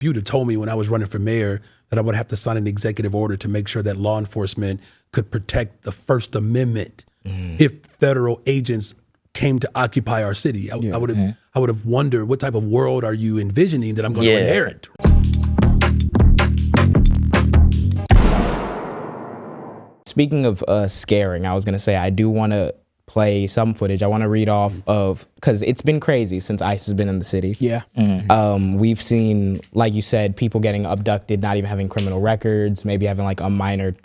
If you'd have told me when I was running for mayor that I would have to sign an executive order to make sure that law enforcement could protect the First Amendment if federal agents came to occupy our city, I would have wondered, what type of world are you envisioning that I'm going to inherit? Speaking of scaring, I was going to say, I do want to play some footage. I want to read off of, because it's been crazy since ICE has been in the city. Yeah. We've seen, like you said, people getting abducted, not even having criminal records, maybe having like a minor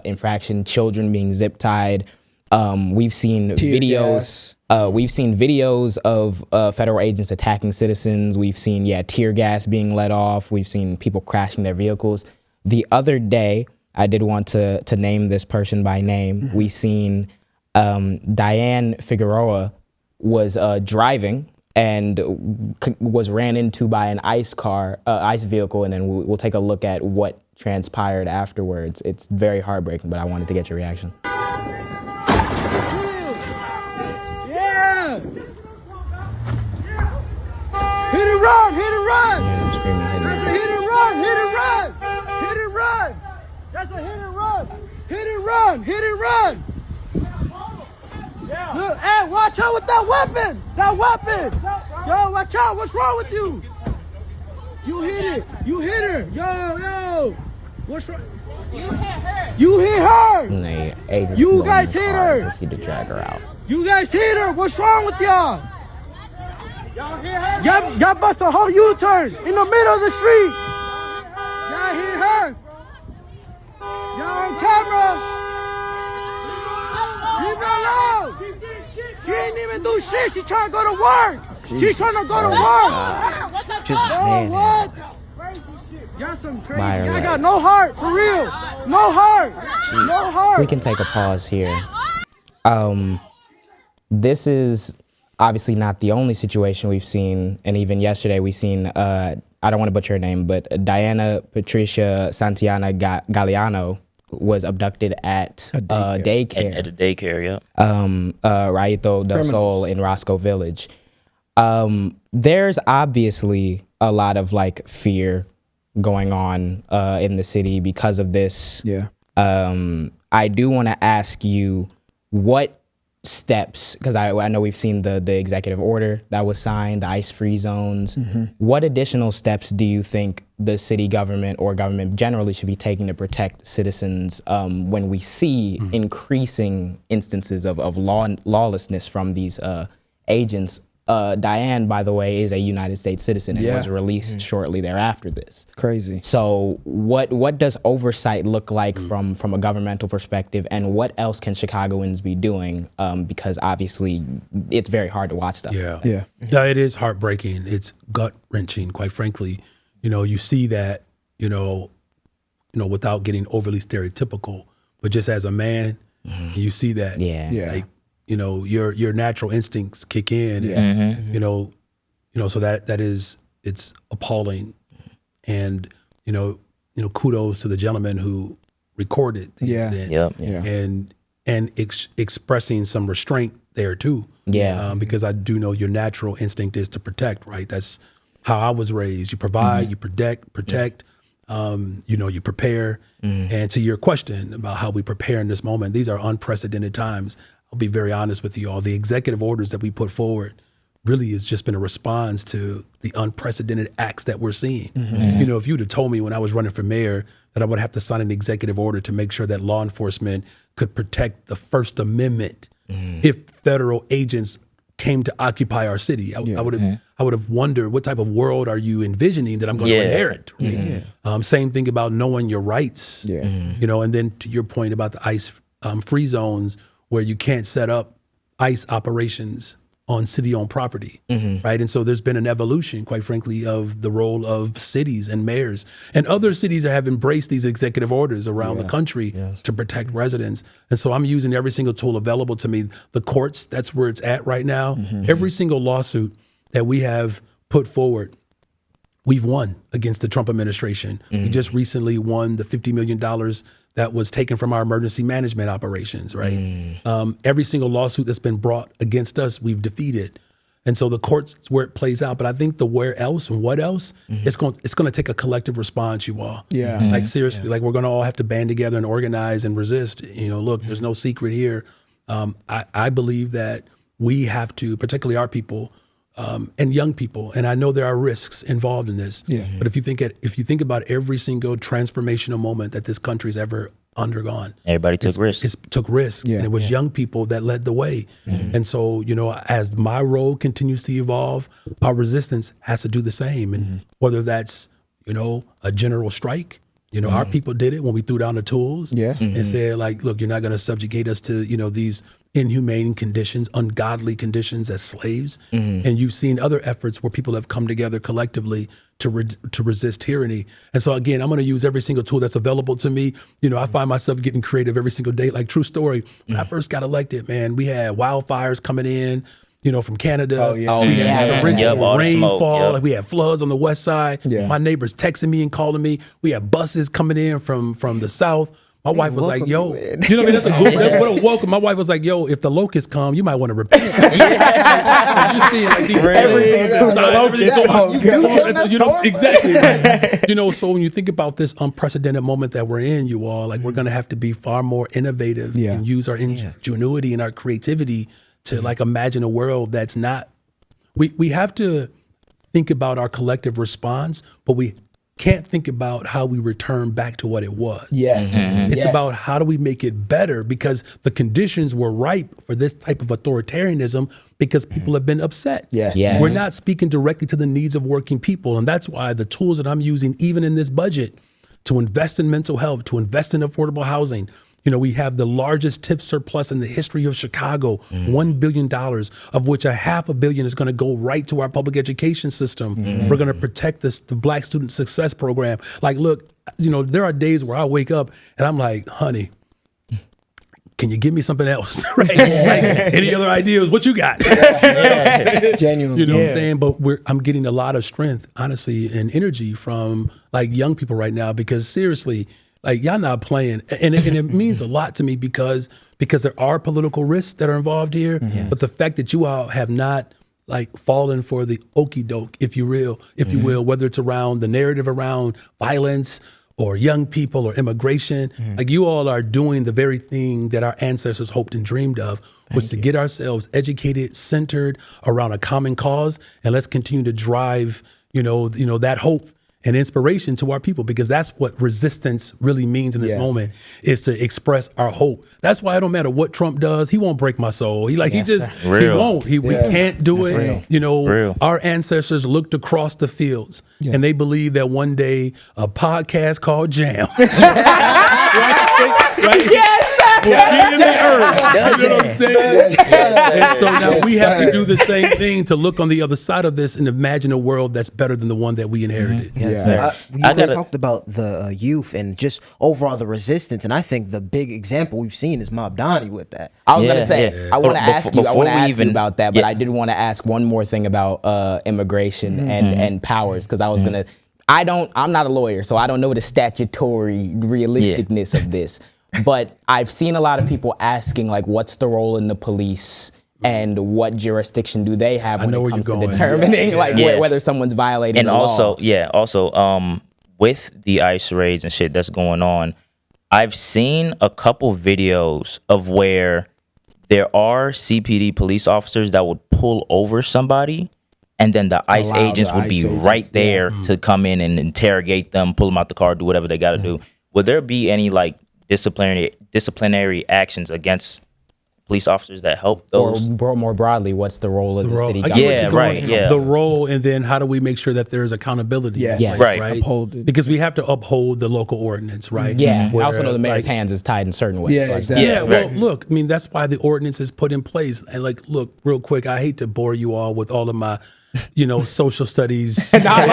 infraction, children being zip tied. We've seen videos. We've seen videos of federal agents attacking citizens. We've seen, tear gas being let off. We've seen people crashing their vehicles. The other day, I did want to name this person by name. We seen Diane Figueroa was driving and was ran into by an ICE vehicle, and then we'll take a look at what transpired afterwards. It's very heartbreaking, but I wanted to get your reaction. Hit and run, hit and run! Yeah, I'm screaming, hit and run. Hit and run, hit and run! Hit and run! That's a hit and run! Hit and run, hit and run! Look, hey, watch out with that weapon! That weapon! Yo, watch out, what's wrong with you? You hit it, you hit her! Yo! What's wrong? You hit her! You hit her! You guys hit her! Just need to drag her out. You guys hit her! What's wrong with y'all? Y'all bust a whole U-turn in the middle of the street. Y'all hit her. Y'all on camera. Leave her alone. She ain't even do shit. She trying to go to work. She's trying to go to work. What? Y'all some crazy. Y'all got no heart, for real. No heart. No heart. We can take a pause here. This is obviously not the only situation we've seen, and even yesterday we seen, I don't want to butcher her name, but Diana Patricia Santiana Galeano was abducted at daycare. At a daycare, yeah. Raito del Sol in Roscoe Village. There's obviously a lot of like fear going on in the city because of this. Yeah. I do want to ask you what steps, because I know we've seen the executive order that was signed, the ICE-free zones. What additional steps do you think the city government or government generally should be taking to protect citizens when we see increasing instances of lawlessness from these agents? Diane, by the way, is a United States citizen and was released shortly thereafter this. Crazy. So what does oversight look like from a governmental perspective, and what else can Chicagoans be doing? Because obviously it's very hard to watch stuff. Yeah, it is heartbreaking. It's gut-wrenching, quite frankly. You see that, without getting overly stereotypical, but just as a man, you see that. Like, your natural instincts kick in, and, so that is, it's appalling. And, kudos to the gentleman who recorded the incident and expressing some restraint there too. Because I do know your natural instinct is to protect, right? That's how I was raised. You provide, you protect, you prepare. And to your question about how we prepare in this moment, these are unprecedented times. I'll be very honest with you all. The executive orders that we put forward really has just been a response to the unprecedented acts that we're seeing. If you'd have told me when I was running for mayor that I would have to sign an executive order to make sure that law enforcement could protect the First Amendment if federal agents came to occupy our city, I would have wondered, what type of world are you envisioning that I'm going to inherit? Right? Same thing about knowing your rights. And then to your point about the ICE free zones, where you can't set up ICE operations on city-owned property, right? And so there's been an evolution, quite frankly, of the role of cities and mayors. And other cities have embraced these executive orders around the country to protect residents. And so I'm using every single tool available to me. The courts, that's where it's at right now. Every single lawsuit that we have put forward, we've won against the Trump administration. We just recently won the $50 million that was taken from our emergency management operations, right? Every single lawsuit that's been brought against us, we've defeated. And so the courts is where it plays out. But I think the where else and what else, it's going to take a collective response, you all. Yeah. Like seriously, like we're going to all have to band together and organize and resist. You know, look, there's no secret here. I believe that we have to, particularly our people and young people, and I know there are risks involved in this. Yeah. But if you think about every single transformational moment that this country's ever undergone, everybody took risks. It took risks, and it was young people that led the way. And so, you know, as my role continues to evolve, our resistance has to do the same. And whether that's, you know, a general strike, you know, our people did it when we threw down the tools and said, like, look, you're not going to subjugate us to, you know, these inhumane conditions, ungodly conditions as slaves. And you've seen other efforts where people have come together collectively to resist tyranny. And so again, I'm going to use every single tool that's available to me. You know, I find myself getting creative every single day. Like, true story, when I first got elected, man, we had wildfires coming in, you know, from Canada. We had torrential rainfall. Like, we had floods on the west side. My neighbors texting me and calling me. We had buses coming in from the south. My wife was like, yo, you know what I mean? That's a good, what a welcome. My wife was like, yo, if the locusts come, you might want to repent. You see, like, these you know, exactly. Right. You know, so when you think about this unprecedented moment that we're in, you all, like, we're going to have to be far more innovative and use our ingenuity and our creativity to like imagine a world that's not, we have to think about our collective response, but we can't think about how we return back to what it was. It's about how do we make it better, because the conditions were ripe for this type of authoritarianism because people have been upset. We're not speaking directly to the needs of working people. And that's why the tools that I'm using, even in this budget, to invest in mental health, to invest in affordable housing. You know, we have the largest TIF surplus in the history of Chicago, $1 billion, of which $500 million is going to go right to our public education system. We're going to protect the Black Student Success Program. Like, look, you know, there are days where I wake up and I'm like, honey, can you give me something else? Right? Like, any other ideas? What you got? Genuinely. You know what I'm saying? But I'm getting a lot of strength, honestly, and energy from like young people right now, because seriously, like, y'all not playing. And it means a lot to me because there are political risks that are involved here. But the fact that you all have not like fallen for the okie doke, if you will, whether it's around the narrative around violence or young people or immigration, like, you all are doing the very thing that our ancestors hoped and dreamed of, was to get ourselves educated, centered around a common cause. And let's continue to drive, you know, that hope and inspiration to our people, because that's what resistance really means in this moment, is to express our hope. That's why it don't matter what Trump does, he won't break my soul. He won't. We can't do it. Real. You know, our ancestors looked across the fields and they believed that one day a podcast called Jaam will be in the earth. You know what I'm saying? And so now we have to do the same thing to look on the other side of this and imagine a world that's better than the one that we inherited. We talked about the youth and just overall the resistance, and I think the big example we've seen is Mob Donnie with that. I was gonna say, I want to ask you about that, but I did want to ask one more thing about immigration and powers, because I was gonna. I'm not a lawyer, so I don't know the statutory realisticness of this. But I've seen a lot of people asking, like, what's the role in the police and what jurisdiction do they have when it comes to determining whether someone's violating the law? And also, with the ICE raids and shit that's going on, I've seen a couple videos of where there are CPD police officers that would pull over somebody, and then the ICE agents would be right there to come in and interrogate them, pull them out the car, do whatever they got to do. Would there be any, like, disciplinary actions against police officers that help those? Or more broadly, what's the role of the city government? The role, and then how do we make sure that there's accountability? Right. Uphold it. Because we have to uphold the local ordinance, right? I also know the mayor's hands is tied in certain ways. Well, look, I mean, that's why the ordinance is put in place. And like, look, real quick, I hate to bore you all with all of my, you know, social studies. It's not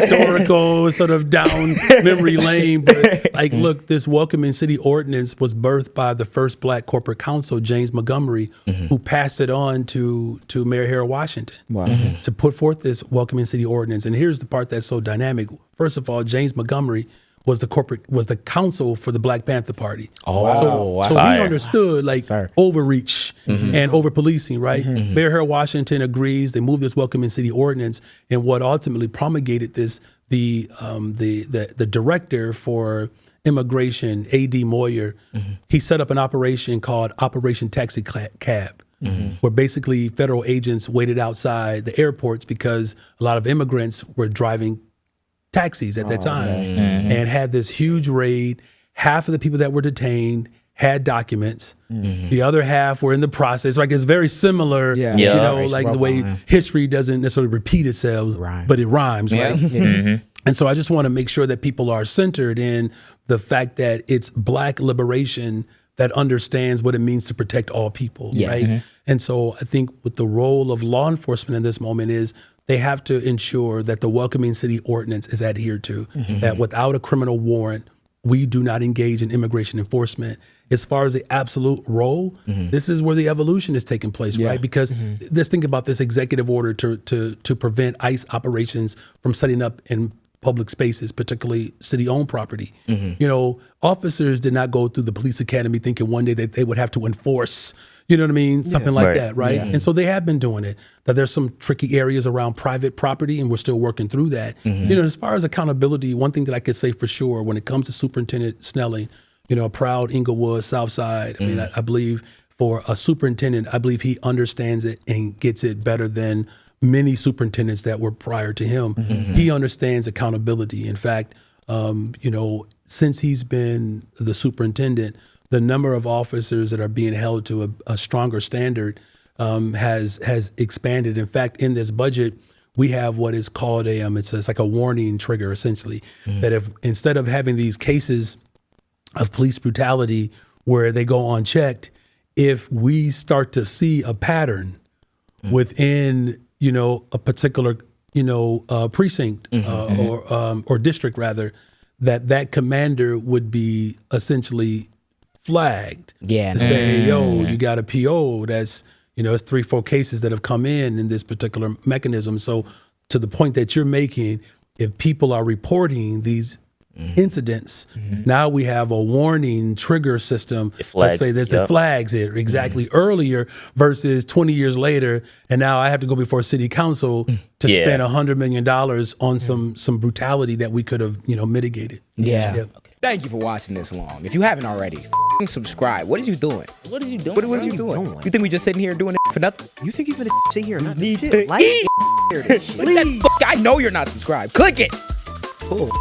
historical sort of down memory lane, but like, look, this welcoming city ordinance was birthed by the first Black corporate counsel, James Montgomery, who passed it on to Mayor Harold Washington to put forth this welcoming city ordinance. And here's the part that's so dynamic. First of all, James Montgomery was the counsel for the Black Panther Party. Oh, so he understood like overreach and over policing, right? Mayor Harold Washington agrees. They moved this welcoming city ordinance, and what ultimately promulgated this, the director for immigration, A.D. Moyer, he set up an operation called Operation Taxi Cab, where basically federal agents waited outside the airports because a lot of immigrants were driving taxis at that time and had this huge raid. Half of the people that were detained had documents. The other half were in the process. Like, it's very similar, you know, like the way history doesn't necessarily repeat itself, but it rhymes, right? And so I just want to make sure that people are centered in the fact that it's Black liberation that understands what it means to protect all people, right? And so I think with the role of law enforcement in this moment is they have to ensure that the welcoming city ordinance is adhered to, that without a criminal warrant, we do not engage in immigration enforcement. As far as the absolute role, this is where the evolution is taking place, right? Because let's think about this executive order to prevent ICE operations from setting up in public spaces, particularly city-owned property. You know, officers did not go through the police academy thinking one day that they would have to enforce, you know what I mean? Something like that, right? And so they have been doing it. That there's some tricky areas around private property, and we're still working through that. You know, as far as accountability, one thing that I could say for sure when it comes to Superintendent Snelling, you know, a proud Inglewood, South Side, I mean, I believe for a superintendent, I believe he understands it and gets it better than many superintendents that were prior to him. He understands accountability. In fact, you know, since he's been the superintendent, the number of officers that are being held to a stronger standard has expanded. In fact, in this budget, we have what is called it's like a warning trigger, essentially, that if instead of having these cases of police brutality where they go unchecked, if we start to see a pattern within, you know, a particular, you know, precinct or district rather, that commander would be essentially flagged. To say, yo, you got a PO that's, you know, it's 3-4 cases that have come in this particular mechanism. So to the point that you're making, if people are reporting these incidents, now we have a warning trigger system. Let's say there's the flags it earlier versus 20 years later, and now I have to go before city council to spend $100 million on some brutality that we could have, you know, mitigated. Thank you for watching this long. If you haven't already, subscribe. What are you doing? What are you doing? What are you doing? You think we just sitting here doing it for nothing? You think you're gonna sit here and not do shit? Like, I know you're not subscribed. Click it. Cool.